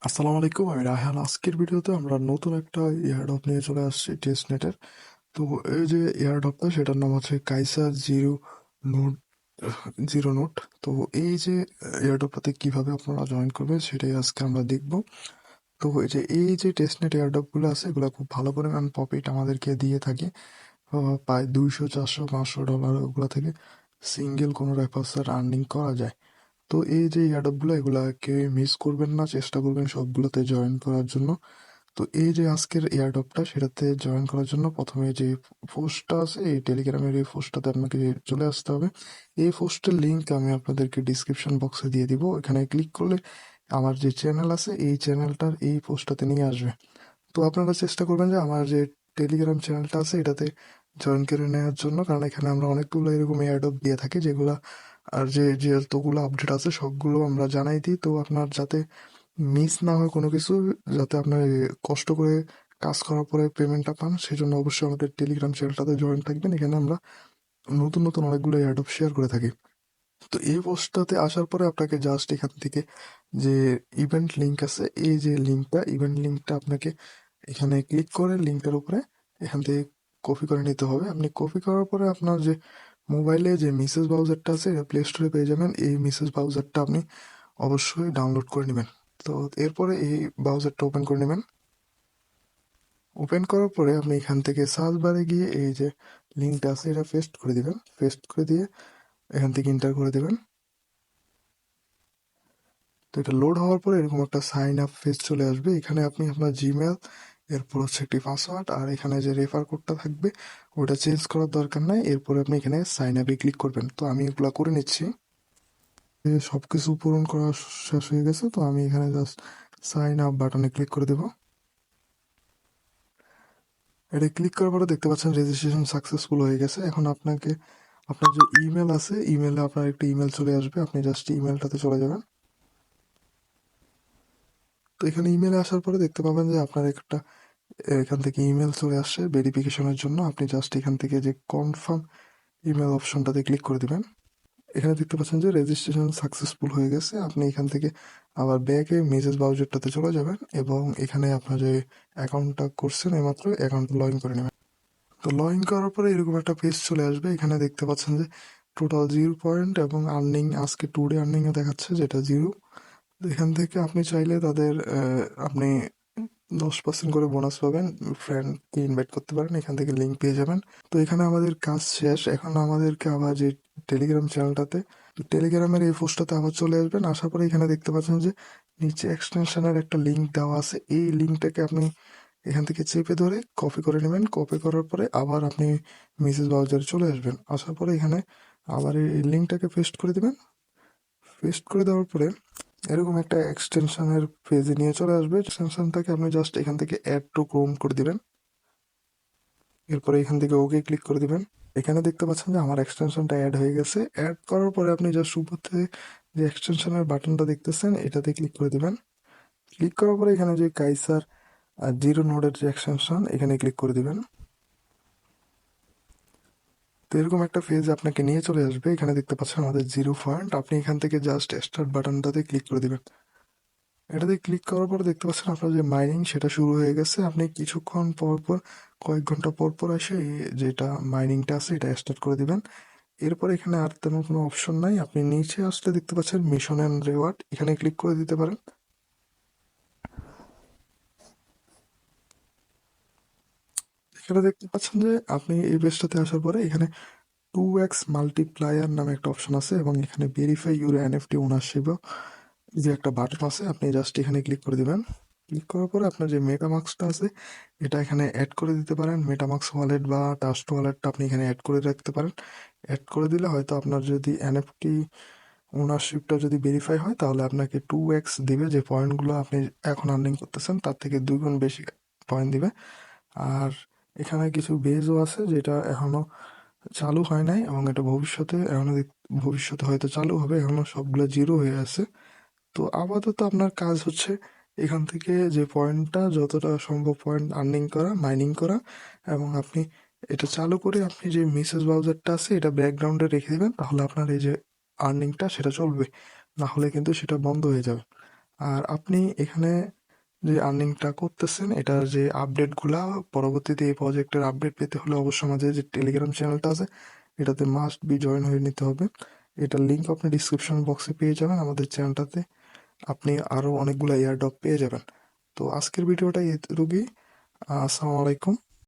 আসসালামু আলাইকুম, আমি রায়হান। আজকের ভিডিওতে আমরা নতুন একটা এয়ারড্রপ নিয়ে চলে আসছি টেস্টনেটের। তো এই যে এয়ারড্রপটা, সেটার নাম হচ্ছে কাইসা নোট জিরো নোট। তো এই যে এয়ারড্রপটাতে কিভাবে আপনারা জয়েন করবেন সেটাই আজকে আমরা দেখব। তো এই যে টেস্টনেট এয়ারড্রপগুলো আছে, এগুলো খুব ভালো পরিমাণ প্রফিট আমাদেরকে দিয়ে থাকে। প্রায় 200, 400, 500 ডলার ওগুলো থেকে সিঙ্গেল কোনো রেফারেন্সের আর্নিং করা যায়। তো এই যে এয়ারড্রপগুলো, এগুলা কেউ মিস করবেন না, চেষ্টা করবেন সবগুলোতে জয়েন করার জন্য। তো এই যে আজকের এয়ারড্রপটা, সেটাতে জয়েন করার জন্য প্রথমে যে পোস্টটা আছে, এই টেলিগ্রামের এই পোস্টটাতে আপনাকে চলে আসতে হবে। এই পোস্টের লিঙ্ক আমি আপনাদেরকে ডিসক্রিপশন বক্সে দিয়ে দিব। এখানে ক্লিক করলে আমার যে চ্যানেল আছে, এই চ্যানেলটার এই পোস্টটাতে নিয়ে আসবে। তো আপনারা চেষ্টা করবেন যে আমার যে টেলিগ্রাম চ্যানেলটা আছে এটাতে জয়েন করে নেওয়ার জন্য, কারণ এখানে আমরা অনেকগুলো এরকম এয়ারড্রপ দিয়ে থাকি, যেগুলা আর যে যতগুলো আপডেট আছে সবগুলো আমরা জানাই দিই। তো আপনার যাতে মিস না হয় কোনো কিছু, যাতে আপনার কষ্ট করে কাজ করার পরে পেমেন্টটা পান, সেই জন্য অবশ্যই আমাদের টেলিগ্রাম চ্যানেলটাতে জয়েন থাকবেন। এখানে আমরা নতুন নতুন অনেকগুলো এয়ারড্রপ শেয়ার করে থাকি। তো এই পোস্টটাতে আসার পরে আপনাকে জাস্ট এখান থেকে যে ইভেন্ট লিঙ্ক আছে, এই যে লিঙ্কটা, ইভেন্ট লিঙ্কটা আপনাকে এখানে ক্লিক করে লিঙ্কটার উপরে এখান থেকে কপি করে নিতে হবে। আপনি কপি করার পরে আপনার যে মোবাইলে যে মেসেজ ব্রাউজারটা আছে, এটা প্লে স্টোরে পেয়ে যাবেন। এই মেসেজ ব্রাউজারটা আপনি অবশ্যই ডাউনলোড করে নেবেন। তো এরপরে এই ব্রাউজারটা ওপেন করে নেবেন। ওপেন করার পরে আপনি এখান থেকে সার্চ বারে গিয়ে এই যে লিঙ্কটা আছে এটা পেস্ট করে দিবেন। পেস্ট করে দিয়ে এখান থেকে এন্টার করে দেবেন। তো এটা লোড হওয়ার পরে এরকম একটা সাইন আপ পেজ চলে আসবে। এখানে আপনি আপনার জিমেল, এরপর হচ্ছে একটি পাসওয়ার্ড, আর এখানে যে রেফার কোডটা থাকবে ওটা চেঞ্জ করার দরকার নাই। এরপরে আপনি এখানে সাইন আপে ক্লিক করবেন। তো আমি এগুলো করে নিচ্ছি। সব কিছু পূরণ করা শেষ হয়ে গেছে। তো আমি এখানে জাস্ট সাইন আপ বাটনে ক্লিক করে দেবো। এটা ক্লিক করার পরে দেখতে পাচ্ছেন রেজিস্ট্রেশন সাকসেসফুল হয়ে গেছে। এখন আপনাকে আপনার যে ইমেল আছে, ইমেলে আপনার একটা ইমেল চলে আসবে। আপনি জাস্ট ইমেলটাতে চলে যাবেন। তো এখানে ইমেলে আসার পরে দেখতে পাবেন যে আপনার একটা এখান থেকে ইমেল চলে আসছে ভেরিফিকেশনের জন্য। আপনি জাস্ট এখান থেকে যে কনফার্ম ইমেল অপশনটাতে ক্লিক করে দিবেন। এখানে দেখতে পাচ্ছেন যে রেজিস্ট্রেশন সাকসেসফুল হয়ে গেছে। আপনি এখান থেকে আবার ব্যাকে মেসেজ ব্রাউজারটাতে চলে যাবেন এবং এখানে আপনার যে অ্যাকাউন্টটা করছেন এইমাত্র, অ্যাকাউন্টটা লগ ইন করে নেবেন। তো লগ ইন করার পরে এরকম একটা পেজ চলে আসবে। এখানে দেখতে পাচ্ছেন যে টোটাল 0 পয়েন্ট এবং আর্নিং আজকে টুডে আর্নিংয়ে দেখাচ্ছে যেটা 0। এখান থেকে আপনি চাইলে তাদের আপনি 10% করে বোনাস পাবেন। ফ্রেন্ডকে ইনভাইট করতে পারেন, এখান থেকে লিঙ্ক পেয়ে যাবেন। তো এখানে আমাদের কাজ শেষ। এখন আমাদেরকে আবার যে টেলিগ্রাম চ্যানেলটাতে, টেলিগ্রামের এই পোস্টটাতে আবার চলে আসবেন। আসার পরে এখানে দেখতে পাচ্ছেন যে নিচে এক্সটেনশনের একটা লিঙ্ক দেওয়া আছে। এই লিঙ্কটাকে আপনি এখান থেকে চেপে ধরে কপি করে নেবেন। কপি করার পরে আবার আপনি মেসেজ ব্রাউজারে চলে আসবেন। আসার পরে এখানে আবার এই লিঙ্কটাকে পেস্ট করে দেবেন। পেস্ট করে দেওয়ার পরে এরকম একটা এক্সটেনশনের পেজে নিয়ে চলে আসবে। এক্সটেনশনটাকে আপনি জাস্ট এখান থেকে অ্যাড টু ক্রোম করে দিবেন। এরপরে এখান থেকে ওকে ক্লিক করে দিবেন। এখানে দেখতে পাচ্ছেন যে আমার এক্সটেনশনটা অ্যাড হয়ে গেছে। অ্যাড করার পরে আপনি জাস্ট উপরে যে এক্সটেনশনের বাটনটা দেখতেছেন এটাতে ক্লিক করে দিবেন। ক্লিক করার পরে এখানে যে কাইসার জিরো নোডের যে এক্সটেনশন, এখানে ক্লিক করে দিবেন। তো এরকম একটা পেজ আপনাকে নিয়ে চলে আসবে। এখানে দেখতে পাচ্ছেন আমাদের 0 পয়েন্ট। আপনি এখান থেকে জাস্ট স্টার্ট বাটনটাতে ক্লিক করে দিবেন। এটাতে ক্লিক করার পর দেখতে পাচ্ছেন আপনার যে মাইনিং সেটা শুরু হয়ে গেছে। আপনি কিছুক্ষণ পর পর, কয়েক ঘন্টা পর পর এসে যেটা মাইনিংটা আছে এটা স্টার্ট করে দিবেন। এরপর এখানে আর তেমন কোনো অপশন নাই। আপনি নিচে আসলে দেখতে পাচ্ছেন মিশন অ্যান্ড রিওয়ার্ড, এখানে ক্লিক করে দিতে পারেন। এখানে দেখতে পাচ্ছেন যে আপনি এই পেজটাতে আসার পরে এখানে 2x মাল্টিপ্লায়ার নামে একটা অপশন আছে এবং এখানে ভেরিফাই ইউর এনএফটি ওনারশিপ যে একটা বাটন আছে, আপনি জাস্ট এখানে ক্লিক করে দিবেন। ক্লিক করার পরে আপনার যে মেটামাস্কটা আছে এটা এখানে অ্যাড করে দিতে পারেন। মেটামাস্ক ওয়ালেট বা ট্রাস্ট ওয়ালেটটা আপনি এখানে অ্যাড করে রাখতে পারেন। অ্যাড করে দিলে হয়তো আপনার যদি এনএফটি ওনারশিপটা যদি ভেরিফাই হয় তাহলে আপনাকে 2x দিবে। যে পয়েন্টগুলো আপনি এখন আর্নিং করতেছেন তার থেকে 2 গুণ বেশি পয়েন্ট দিবে। আর এখানে কিছু বেজও আছে যেটা এখনো চালু হয় নাই এবং এটা ভবিষ্যতে এখনো ভবিষ্যতে হয়তো চালু হবে। এখনো সবগুলো জিরো হয়ে আছে। তো আপাতত আপনার কাজ হচ্ছে এখান থেকে যে পয়েন্টটা, যতটা সম্ভব পয়েন্ট আর্নিং করা, মাইনিং করা, এবং আপনি এটা চালু করে আপনি যে মেসেজ ব্রাউজারটা আছে এটা ব্যাকগ্রাউন্ডে রেখে দেবেন। তাহলে আপনার এই যে আর্নিংটা সেটা চলবে, না হলে কিন্তু সেটা বন্ধ হয়ে যাবে। আর আপনি এখানে যে আর্নিংটা করতেছেন এটার যে আপডেটগুলা পরবর্তীতে এই প্রজেক্টের আপডেট পেতে হলে অবশ্যই আমাদের যে টেলিগ্রাম চ্যানেলটা আছে এটাতে মাস্ট বি জয়েন হয়ে নিতে হবে। এটার লিঙ্ক আপনি ডিসক্রিপশন বক্সে পেয়ে যাবেন। আমাদের চ্যানেলটাতে আপনি আরও অনেকগুলো এয়ারড্রপ পেয়ে যাবেন। তো আজকের ভিডিওটা এতটুকুই। আসসালামু আলাইকুম।